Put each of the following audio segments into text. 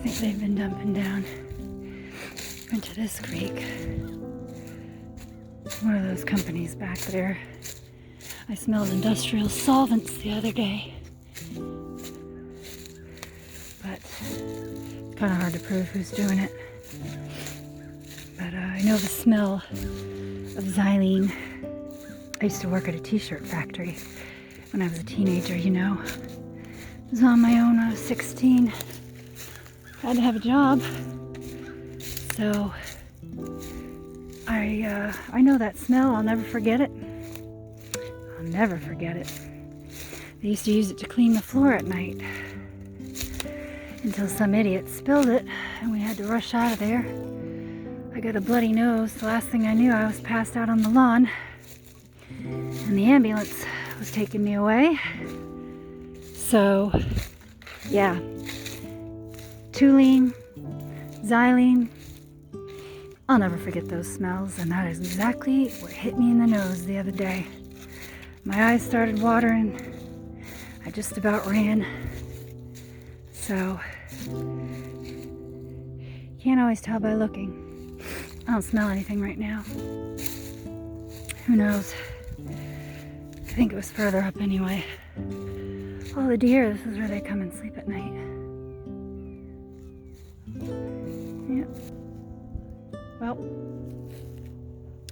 think they've been dumping down into this creek. One of those companies back there. I smelled industrial solvents the other day. But it's kind of hard to prove who's doing it. But I know the smell of xylene. I used to work at a t-shirt factory when I was a teenager, you know. I was on my own when I was 16. Had to have a job. So I know that smell. I'll never forget it. I'll never forget it. They used to use it to clean the floor at night until some idiot spilled it and we had to rush out of there. I got a bloody nose. The last thing I knew, I was passed out on the lawn and the ambulance was taking me away. So yeah, toluene, xylene, I'll never forget those smells, and that is exactly what hit me in the nose the other day. My eyes started watering. I just about ran. So, can't always tell by looking. I don't smell anything right now. Who knows? I think it was further up anyway. All the deer, this is where they come and sleep at night. Yep. Well,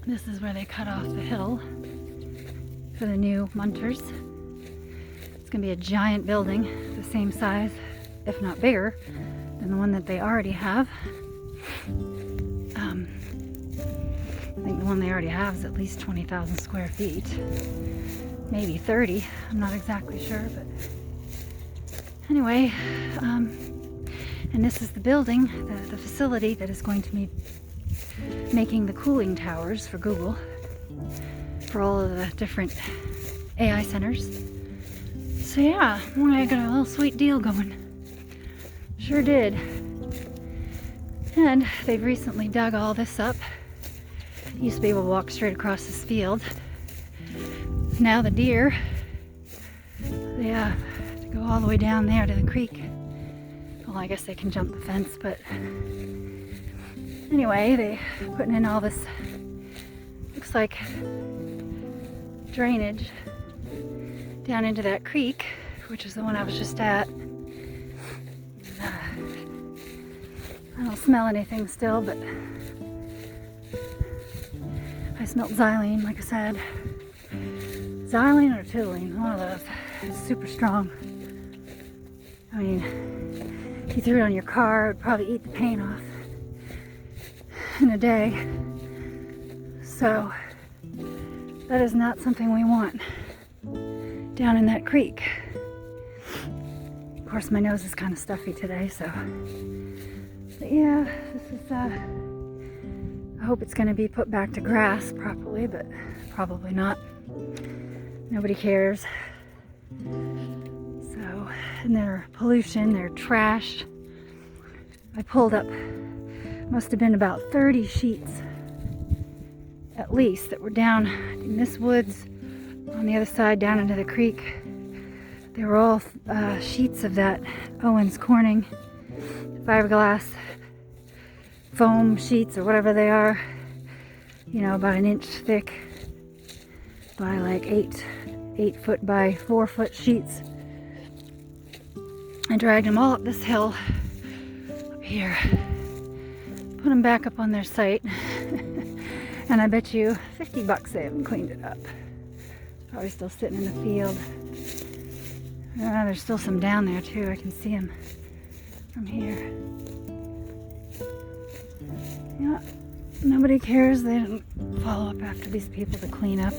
this is where they cut off the hill for the new munters. It's going to be a giant building, the same size, if not bigger, than the one that they already have. I think the one they already have is at least 20,000 square feet. Maybe 30, I'm not exactly sure, but anyway, and this is the building, the facility that is going to be making the cooling towers for Google, for all of the different AI centers. So yeah, I got a little sweet deal going. Sure did. And they've recently dug all this up. Used to be able to walk straight across this field. Now the deer, they have to go all the way down there to the creek. Well, I guess they can jump the fence, but anyway, they putting in all this, looks like drainage down into that creek, which is the one I was just at. I don't smell anything still, but I smelled xylene, like I said. Xylene or toluene, one of those. It's super strong. I mean, if you threw it on your car, it would probably eat the paint off in a day. So that is not something we want down in that creek. Of course, my nose is kind of stuffy today, so but yeah, this is I hope it's going to be put back to grass properly, but probably not. Nobody cares. So, and their pollution, their trash. I pulled up, must have been about 30 sheets at least that were down in this woods on the other side down into the creek. They were all sheets of that Owens Corning fiberglass foam sheets or whatever they are, you know, about an inch thick by like 8 foot by 4 foot sheets. I dragged them all up this hill up here, put them back up on their site, and I bet you $50 they haven't cleaned it up. Probably still sitting in the field. There's still some down there too. I can see them from here. Yeah, nobody cares. They didn't follow up after these people to clean up.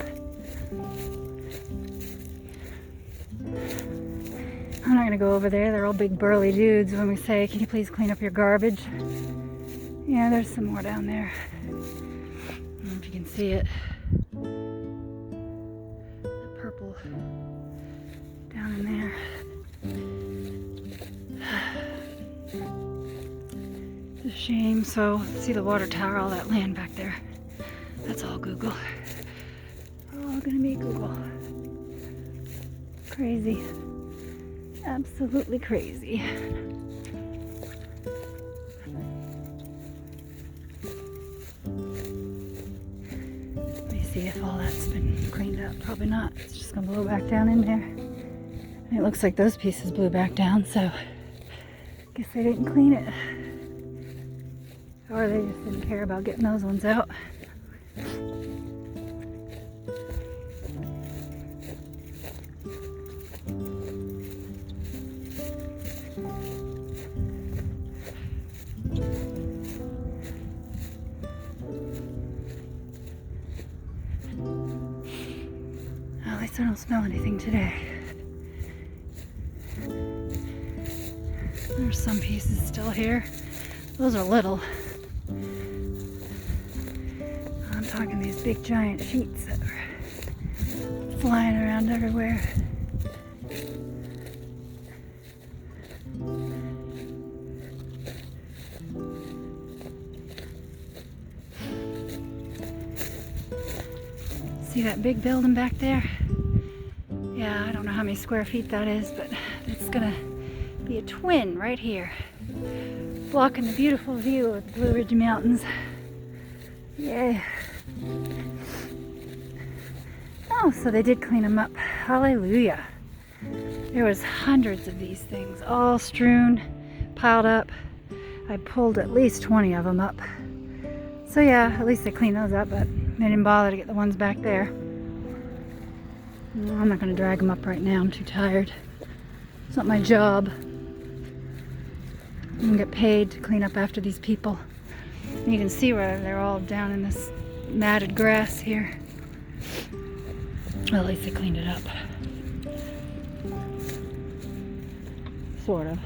I'm not going to go over there. They're all big burly dudes when we say, can you please clean up your garbage? Yeah, there's some more down there. I don't know if you can see it. The purple down in there. It's a shame. So, see the water tower, all that land back there. That's all Google. All gonna be Google. Crazy. Absolutely crazy. all that's been cleaned up. Probably not. It's just gonna blow back down in there. And it looks like those pieces blew back down, so I guess they didn't clean it. Or they just didn't care about getting those ones out. At least I don't smell anything today. There's some pieces still here. Those are little. I'm talking these big giant sheets that are flying around everywhere. See that big building back there? Yeah, I don't know how many square feet that is, but it's gonna be a twin right here, blocking the beautiful view of the Blue Ridge Mountains. Yay. Oh, so they did clean them up. Hallelujah. There was hundreds of these things, all strewn, piled up. I pulled at least 20 of them up. So yeah, at least they cleaned those up, but they didn't bother to get the ones back there. I'm not going to drag them up right now. I'm too tired. It's not my job. I'm going to get paid to clean up after these people. And you can see where they're all down in this matted grass here. Well, at least they cleaned it up. Sort of.